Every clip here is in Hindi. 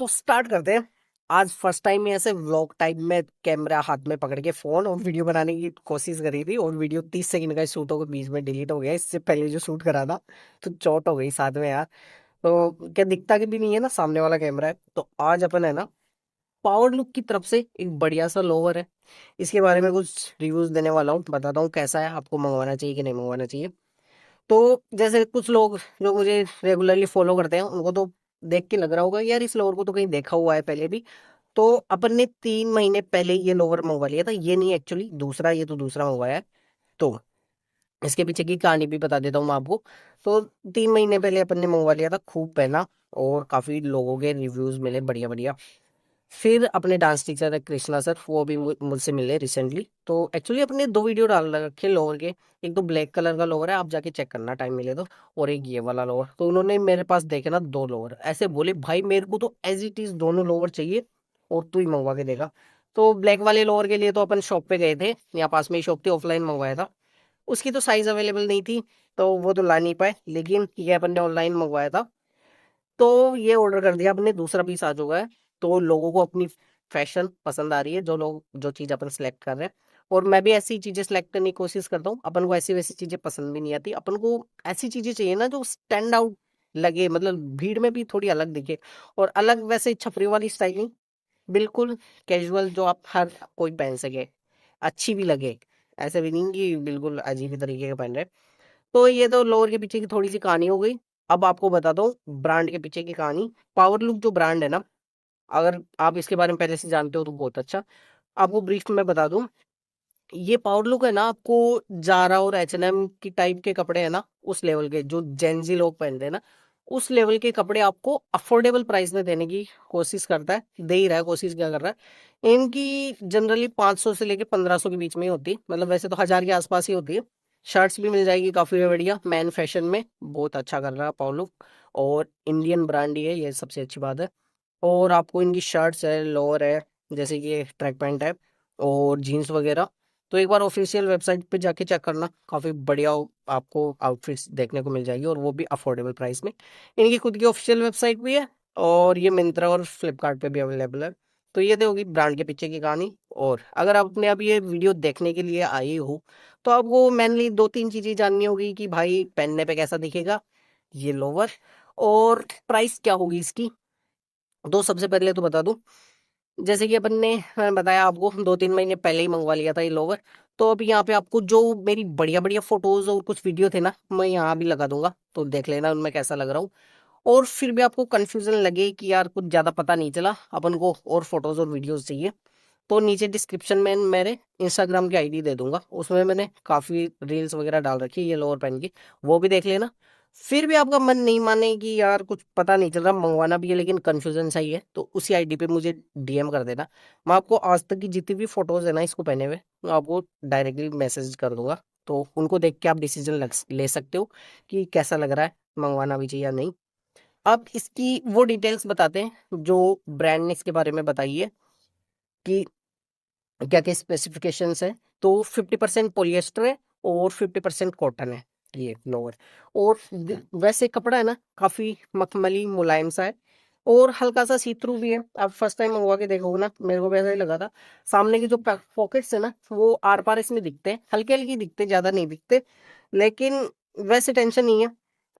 तो स्टार्ट करते हैं। आज फर्स्ट टाइम में ऐसे व्लॉग टाइप में कैमरा हाथ में पकड़ के फोन और वीडियो बनाने की कोशिश करी थी, और वीडियो 30 सेकंड का शूट होकर बीच में डिलीट हो गया। इससे पहले जो शूट करा था तो चोट हो गई साथ में यार। तो क्या दिखता कि भी नहीं है ना, सामने वाला कैमरा है। तो आज अपन है ना, पावर लुक की तरफ से एक बढ़िया सा लोवर है, इसके बारे में कुछ रिव्यूज देने वाला हूँ। बताता हूँ कैसा है, आपको मंगवाना चाहिए कि नहीं मंगवाना चाहिए। तो जैसे कुछ लोग जो मुझे रेगुलरली फॉलो करते हैं, उनको तो देख के लग रहा होगा यार इस लोवर को तो कहीं देखा हुआ है पहले भी। तो अपन ने 3 महीने पहले ये लोवर मंगवा लिया था। ये नहीं, एक्चुअली दूसरा, ये तो दूसरा मंगवाया है। तो इसके पीछे की कहानी भी बता देता हूँ मैं आपको। तो 3 महीने पहले अपन ने मंगवा लिया था, खूब पहना और काफी लोगों के रिव्यूज मिले बढ़िया बढ़िया। फिर अपने डांस टीचर है कृष्णा सर, वो भी मुझसे मिले रिसेंटली। तो एक्चुअली अपने दो वीडियो डाल रखे लोवर के। एक तो ब्लैक कलर का लोवर है, आप जाके चेक करना टाइम मिले तो। और एक ये वाला लोवर। तो उन्होंने मेरे पास देखे ना दो लोवर, ऐसे बोले भाई मेरे को तो एज इट इज दोनों लोवर चाहिए, और तू ही मंगवा के देगा। तो ब्लैक वाले लोवर के लिए तो अपन शॉप पे गए थे, यहाँ पास में ही शॉप थी, ऑफलाइन मंगवाया था। उसकी तो साइज अवेलेबल नहीं थी, तो वो तो ला नहीं पाए। लेकिन ये अपन ने ऑनलाइन मंगवाया था, तो ये ऑर्डर कर दिया अपने, दूसरा पीस आ चुका है। तो लोगों को अपनी फैशन पसंद आ रही है, जो लोग जो चीज अपन सेलेक्ट कर रहे हैं। और मैं भी ऐसी चीजें सेलेक्ट करने की कोशिश करता हूँ। अपन को ऐसी वैसी चीजें पसंद भी नहीं आती, अपन को ऐसी चीजें चाहिए ना जो स्टैंड आउट लगे, मतलब भीड़ में भी थोड़ी अलग दिखे। और अलग वैसे छपरी वाली स्टाइल नहीं, बिल्कुल कैजुअल, जो आप हर कोई पहन सके, अच्छी भी लगे। ऐसे भी नहीं कि बिल्कुल अजीब ही तरीके का पहन रहे। तो ये तो लोअर के पीछे की थोड़ी सी कहानी हो गई। अब आपको बता दो ब्रांड के पीछे की कहानी। पावर लुक जो ब्रांड है ना, अगर आप इसके बारे में पहले से जानते हो तो बहुत अच्छा। आपको ब्रीफ में बता दूं, ये पावर लुक है ना, आपको जारा और H&M की टाइप के कपड़े है ना, उस लेवल के जो जेंजी लोग पहनते हैं ना, उस लेवल के कपड़े आपको अफोर्डेबल प्राइस में देने की कोशिश करता है। दे ही रहा है, कोशिश क्या कर रहा है। इनकी जनरली 500 से लेके 1500 के बीच में ही होती है, मतलब वैसे तो 1000 के आसपास ही होती है। शर्ट्स भी मिल जाएगी काफी बढ़िया, मैन फैशन में बहुत अच्छा कर रहा है पावर लुक। और इंडियन ब्रांड ही है, ये सबसे अच्छी बात है। और आपको इनकी शर्ट्स है, लोअर है, जैसे कि ये ट्रैक पैंट है, और जीन्स वगैरह। तो एक बार ऑफिशियल वेबसाइट पे जाके चेक करना, काफ़ी बढ़िया आपको आउटफिट्स देखने को मिल जाएगी, और वो भी अफोर्डेबल प्राइस में। इनकी खुद की ऑफिशियल वेबसाइट भी है, और ये मिंत्रा और फ्लिपकार्ट पे भी अवेलेबल है। तो ये तो होगी ब्रांड के पीछे की कहानी। और अगर आपने अब ये वीडियो देखने के लिए आई हो, तो आपको मेनली दो तीन चीज़ें जाननी होगी कि भाई पहनने पे कैसा दिखेगा ये लोवर, और प्राइस क्या होगी इसकी। तो सबसे पहले तो बता दूं, जैसे कि अपन ने बताया आपको 2-3 महीने पहले ही मंगवा लिया था ये लोवर। तो अभी यहाँ पे आपको जो मेरी बढ़िया बढ़िया फोटोज और कुछ वीडियो थे ना, मैं यहाँ भी लगा दूंगा, तो देख लेना उनमें कैसा लग रहा हूँ। और फिर भी आपको कंफ्यूजन लगे कि यार कुछ ज्यादा पता नहीं चला, अपन को और फोटोज और वीडियोस चाहिए, तो नीचे डिस्क्रिप्शन में मेरे इंस्टाग्राम की आईडी दे दूंगा, उसमें मैंने काफी रील्स वगैरह डाल रखी है ये लोअर पहन की, वो भी देख लेना। फिर भी आपका मन नहीं माने कि यार कुछ पता नहीं चल रहा, मंगवाना भी है लेकिन कंफ्यूजन सा ही है, तो उसी आईडी पे मुझे डीएम कर देना। मैं आपको आज तक की जितनी भी फोटोज है ना इसको पहने हुए, मैं आपको डायरेक्टली मैसेज कर दूंगा। तो उनको देख के आप डिसीजन ले सकते हो कि कैसा लग रहा है, मंगवाना भी चाहिए या नहीं। अब इसकी वो डिटेल्स बताते हैं जो ब्रांड ने इसके बारे में बताई है, कि क्या क्या स्पेसिफिकेशंस है। तो 50% पॉलिएस्टर है, और 50% कॉटन है ये लोअर। और वैसे कपड़ा है ना, काफी मखमली मुलायम सा है, और हल्का सा सी थ्रू भी है। आप फर्स्ट टाइम मंगवा के देखोगे ना, मेरे को भी ऐसा ही लगा था। सामने के जो पॉकेट्स है ना, वो आर पार इसमें दिखते हैं, हल्के हल्के दिखते, ज्यादा नहीं दिखते। लेकिन वैसे टेंशन नहीं है,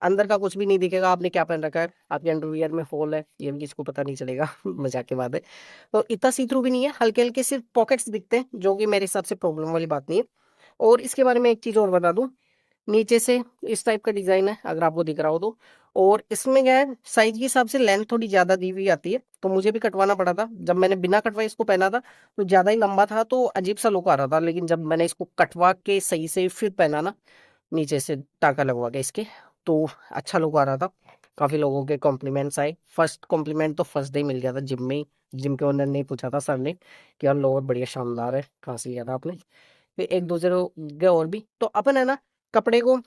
अंदर का कुछ भी नहीं दिखेगा आपने क्या पहन रखा है। आपके अंडरवियर में होल है, ये भी किसको पता नहीं चलेगा मजाक की बात है। तो इतना सी थ्रू भी नहीं है, हल्के हल्के सिर्फ पॉकेट्स दिखते हैं, जो कि मेरे हिसाब से प्रॉब्लम वाली बात नहीं है। और इसके बारे में एक चीज और बता दूं, नीचे से इस टाइप का डिजाइन है, अगर आपको दिख रहा हो तो। और इसमें क्या है, साइज के हिसाब से लेंथ थोड़ी ज्यादा दी हुई आती है, तो मुझे भी कटवाना पड़ा था। जब मैंने बिना कटवाए इसको पहना था तो ज्यादा ही लंबा था, तो अजीब सा लुक आ रहा था। लेकिन जब मैंने इसको कटवा के सही से फिर पहना ना, नीचे से टाका लगवा के इसके, तो अच्छा लुक आ रहा था। काफी लोगों के कॉम्प्लीमेंट्स आए, फर्स्ट कॉम्प्लीमेंट तो फर्स्ट डे ही मिल गया था जिम में ही। जिम के ओनर ने ही पूछा था, सर ने, कि यार लोअर बढ़िया शानदार है, कहाँ से लिया था आपने। फिर एक दूसरे गए और भी, तो अपन है ना, कपड़े को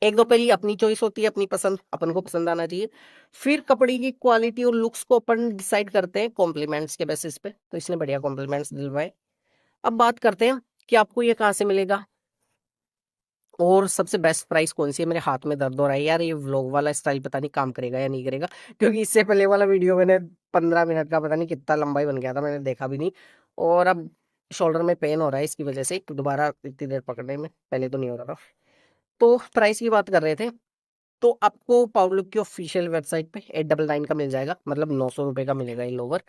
एक दो पहली अपनी चॉइस होती है, अपनी पसंद अपन को पसंद आना चाहिए। फिर कपड़े की क्वालिटी और लुक्स को अपन डिसाइड करते हैं कॉम्प्लीमेंट्स के बेसिस पे। तो इसने बढ़िया कॉम्प्लीमेंट्स दिलवाए। अब बात करते हैं कि आपको ये कहाँ से मिलेगा। और सबसे बेस्ट प्राइस कौन सी है? मेरे हाथ में दर्द हो रहा है यार, ये व्लॉग वाला स्टाइल पता नहीं काम करेगा या नहीं करेगा, क्योंकि इससे पहले वाला वीडियो मैंने 15 मिनट का पता नहीं कितना लंबाई बन गया था, मैंने देखा भी नहीं। और अब शोल्डर में पेन हो रहा है इसकी वजह से, दोबारा इतनी देर पकड़ने में, पहले तो नहीं हो रहा था। तो प्राइस की बात कर रहे थे, तो आपको पावरलूप की ऑफिशियल वेबसाइट पे 899 का मिल जाएगा, मतलब 900 रुपए का मिलेगा ये लोवर।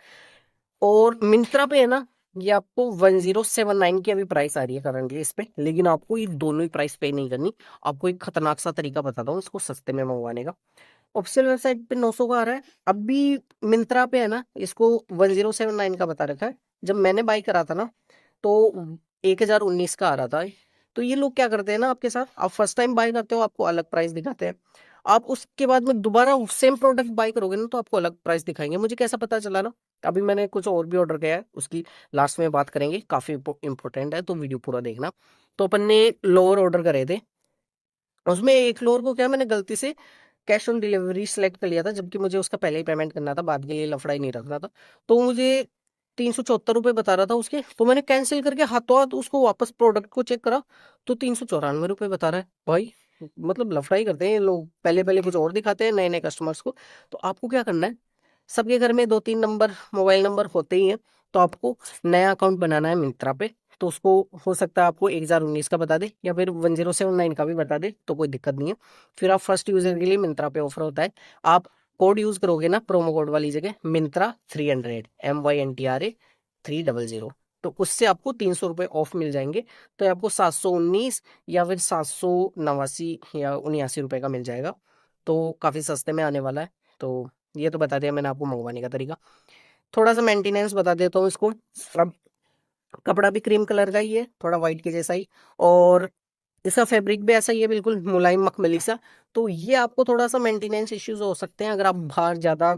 और मिंत्रा पे है ना, ये आपको 1079 की अभी प्राइस आ रही है करंटली इस पे, लेकिन आपको ये दोनों ही प्राइस पे नहीं करनी। आपको एक खतरनाक सा तरीका बताता हूँ इसको सस्ते में मंगवाने का। ऑफिशियल वेबसाइट पे 900 का आ रहा है, अभी मिंत्रा पे है ना इसको 1079 का बता रखा है। जब मैंने बाई करा था ना, तो 1019 का आ रहा था। तो ये लोग क्या करते हैं ना आपके साथ, आप फर्स्ट टाइम बाय करते हो आपको अलग प्राइस दिखाते हैं, आप उसके बाद में दोबारा सेम प्रोडक्ट बाय करोगे ना तो आपको अलग प्राइस दिखाएंगे। मुझे कैसा पता चला ना, अभी मैंने कुछ और भी ऑर्डर किया है, उसकी लास्ट में बात करेंगे, काफी इंपॉर्टेंट है, तो वीडियो पूरा देखना। तो अपन ने लोअर ऑर्डर करे थे, उसमें एक फ्लोर को क्या मैंने गलती से कैश ऑन डिलीवरी सेलेक्ट कर लिया था, जबकि मुझे उसका पहले ही पेमेंट करना था, बाद के लिए लफड़ा ही नहीं रखना था। तो मुझे 374 रुपये बता रहा था उसके, तो मैंने कैंसिल करके हाथों हाथ उसको वापस प्रोडक्ट को चेक करा, तो 394 रुपये बता रहा है भाई। मतलब लफड़ा ही करते हैं ये लोग, पहले पहले कुछ और दिखाते हैं नए नए कस्टमर्स को। तो आपको क्या करना है, सबके घर में 2-3 नंबर मोबाइल नंबर होते ही हैं, तो आपको नया अकाउंट बनाना है मिंत्रा पे। तो उसको हो सकता है आपको 1019 का बता दे या फिर 1079 का भी बता दे, तो कोई दिक्कत नहीं है। फिर आप फर्स्ट यूजर के लिए मिंत्रा पे ऑफर होता है, आप कोड यूज करोगे ना प्रोमो कोड वाली जगह, मिंत्रा 300 MYNTRA 300, तो उससे आपको 300 रुपये ऑफ मिल जाएंगे। तो आपको 719 या फिर 789 या 79 रुपये का मिल जाएगा, तो काफी सस्ते में आने वाला है। तो ये तो बता दिया मैंने आपको मंगवाने का तरीका। थोड़ा सा मेंटेनेंस बता देता हूँ इसको। अब कपड़ा भी क्रीम कलर का ही है, थोड़ा व्हाइट के जैसा ही, और इसका फैब्रिक भी ऐसा ही है, बिल्कुल मुलायम मखमली सा। तो ये आपको थोड़ा सा मेंटेनेंस इश्यूज हो सकते हैं अगर आप बाहर ज्यादा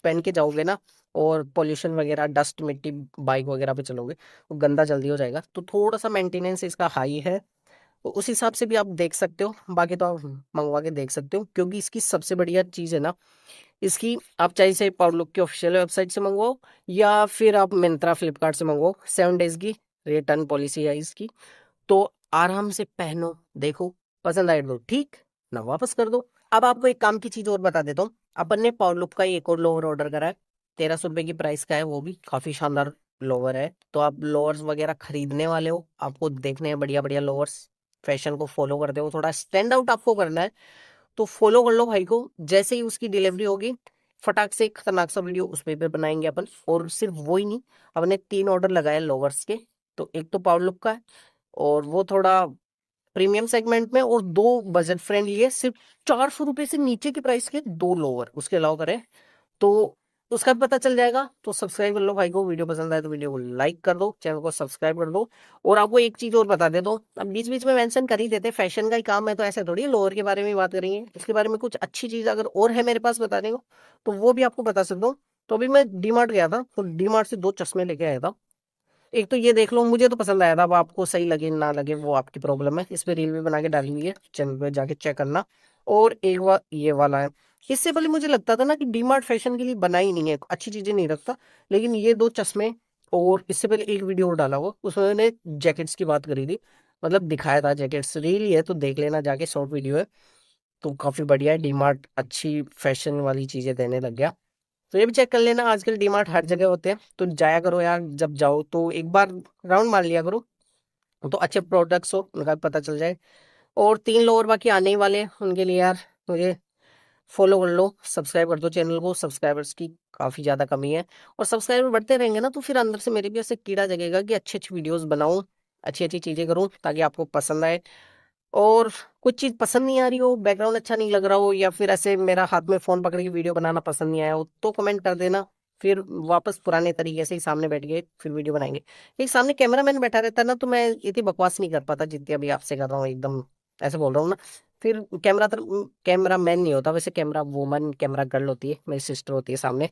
पहन के जाओगे ना, और पॉल्यूशन वगैरह डस्ट मिट्टी बाइक वगैरह पे चलोगे, तो गंदा जल्दी हो जाएगा, तो थोड़ा सा मेंटेनेंस इसका हाई है। तो उस हिसाब से भी आप देख सकते हो, बाकी तो आप मंगवा के देख सकते हो, क्योंकि इसकी सबसे बढ़िया चीज़ है ना, इसकी आप चाहे से पावरलूप की ऑफिशियल वेबसाइट से मंगवाओ या फिर आप मिंत्रा फ्लिपकार्ट से मंगवाओ, 7 डेज की रिटर्न पॉलिसी है इसकी। तो आराम से पहनो, देखो पसंद आए तो ठीक, ना वापस कर दो। अब आपको एक काम की चीज और बता देता हूँ, अपन ने पावरलूप का एक और लोअर ऑर्डर करा है, 1300 रुपए की प्राइस का है, वो भी काफी शानदार लोअर है। तो आप लोअर्स वगैरह खरीदने वाले हो, आपको देखने हैं बढ़िया बढ़िया लोअर्स, फैशन को फॉलो करते हो, थोड़ा स्टैंड आउट आपको करना है, तो फॉलो कर लो भाई को। जैसे ही उसकी डिलीवरी होगी, फटाक से एक खतरनाक सा वीडियो उस पे बनाएंगे अपन। और सिर्फ वो ही नहीं, हमने 3 ऑर्डर लगाए लोवर्स के, तो एक तो पावरलूप का है, और वो थोड़ा प्रीमियम सेगमेंट में, और 2 बजट फ्रेंडली है, सिर्फ 400 रुपए से नीचे की प्राइस के 2 लोअर उसके अलावा करें, तो उसका भी पता चल जाएगा। तो सब्सक्राइब कर लो भाई को, वीडियो पसंद आए तो वीडियो को लाइक कर दो, चैनल को सब्सक्राइब कर दो। और आपको एक चीज और बता दे दो, अब बीच बीच में मेंशन कर ही देते, फैशन का ही काम है, तो ऐसे थोड़ी लोअर के बारे में बात करेंगे, इसके बारे में कुछ अच्छी चीज अगर और है मेरे पास बताने को, तो वो भी आपको बता सकता हूँ। तो अभी मैं डीमार्ट गया था, तो डीमार्ट से 2 चश्मे लेके आया था। एक तो ये देख लो, मुझे तो पसंद आया था, अब आपको सही लगे ना लगे वो आपकी प्रॉब्लम है, इस पे रील भी बना के डाली हुई है, चैनल पे जाके चेक करना। और एक बार ये वाला है, इससे पहले मुझे लगता था ना कि डीमार्ट फैशन के लिए बना ही नहीं है, अच्छी चीजें नहीं रखता, लेकिन ये 2 चश्मे, और इससे पहले एक वीडियो और डाला हुआ, उसमें मैंने जैकेट्स की बात करी थी, मतलब दिखाया था जैकेट्स, रील ही है तो देख लेना जाके, शॉर्ट वीडियो है। तो काफी बढ़िया है, डीमार्ट अच्छी फैशन वाली चीजें देने लग गया। तो ये भी चेक कर लेना, आजकल डीमार्ट हर जगह होते हैं, तो जाया करो यार, जब जाओ तो एक बार राउंड मार लिया करो, तो अच्छे प्रोडक्ट्स हो उनका भी पता चल जाए। और 3 लोअर बाकी आने ही वाले हैं उनके लिए यार, मुझे फॉलो कर लो, सब्सक्राइब कर दो चैनल को, सब्सक्राइबर्स की काफ़ी ज़्यादा कमी है, और सब्सक्राइबर बढ़ते रहेंगे ना, तो फिर अंदर से मेरे भी ऐसे कीड़ा जगेगा कि अच्छी अच्छी वीडियोस बनाऊं, अच्छी अच्छी चीज़ें करूं, ताकि आपको पसंद आए। और कुछ चीज़ पसंद नहीं आ रही हो, बैकग्राउंड अच्छा नहीं लग रहा हो, या फिर ऐसे मेरा हाथ में फ़ोन पकड़ के वीडियो बनाना पसंद नहीं आया हो, तो कमेंट कर देना, फिर वापस पुराने तरीके से ही सामने बैठ गए फिर वीडियो बनाएंगे। एक सामने कैमरा मैन बैठा रहता है ना, तो मैं इतनी बकवास नहीं कर पाता जितनी अभी आपसे कर रहा हूँ, एकदम ऐसे बोल रहा हूँ ना। फिर कैमरा मैन नहीं होता, वैसे कैमरा वुमन कैमरा गर्ल होती है, मेरी सिस्टर होती है सामने,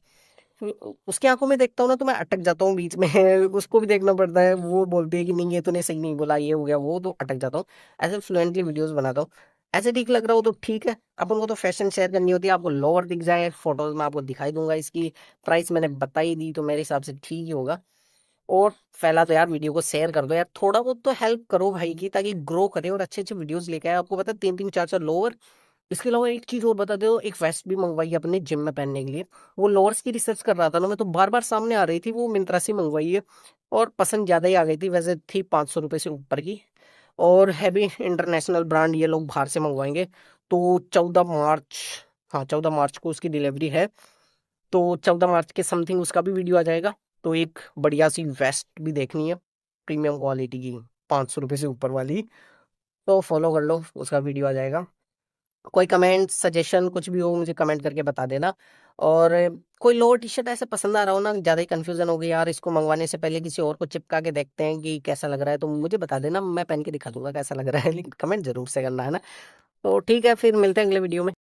उसकी आंखों में देखता हूँ ना तो मैं अटक जाता हूँ बीच में उसको भी देखना पड़ता है, वो बोलती है कि नहीं ये तूने सही नहीं बोला, ये हो गया वो, तो अटक जाता हूँ। ऐसे फ्लुएंटली वीडियोस बनाता हूँ, ऐसे ठीक लग रहा हो तो ठीक है। अपन को तो फैशन शेयर करनी होती है, आपको लोअर दिख जाए फोटोज में आपको दिखाई दूंगा, इसकी प्राइस मैंने बताई दी, तो मेरे हिसाब से ठीक ही होगा। और पहला तो यार वीडियो को शेयर कर दो यार, थोड़ा बहुत तो हेल्प करो भाई की, ताकि ग्रो करे और अच्छे अच्छे वीडियोस लेके आए। आपको पता है 3-3 4-4 लोअर, इसके अलावा एक चीज और बता दो, एक वेस्ट भी मंगवाई है अपने जिम में पहनने के लिए। वो लोअर्स की रिसर्च कर रहा था ना मैं, तो बार बार सामने आ रही थी वो मिंत्रा से मंगवाई है, और पसंद ज्यादा ही आ गई थी, वैसे थी 500 रुपये से ऊपर की। और हैवी इंटरनेशनल ब्रांड ये लोग बाहर से मंगवाएंगे। तो 14 मार्च, हाँ 14 मार्च को उसकी डिलीवरी है। तो 14 मार्च के समथिंग उसका भी वीडियो आ जाएगा। तो एक बढ़िया सी वेस्ट भी देखनी है, प्रीमियम क्वालिटी की, 500 रुपये से ऊपर वाली। तो फॉलो कर लो, उसका वीडियो आ जाएगा। कोई कमेंट सजेशन कुछ भी हो मुझे कमेंट करके बता देना। और कोई लोअर टी शर्ट ऐसे पसंद आ रहा हो ना, ज्यादा ही कंफ्यूजन हो गई यार, इसको मंगवाने से पहले किसी और को चिपका के देखते हैं कि कैसा लग रहा है, तो मुझे बता देना, मैं पहन के दिखा दूंगा कैसा लग रहा है, लेकिन कमेंट जरूर से करना है ना। तो ठीक है, फिर मिलते हैं अगले वीडियो में।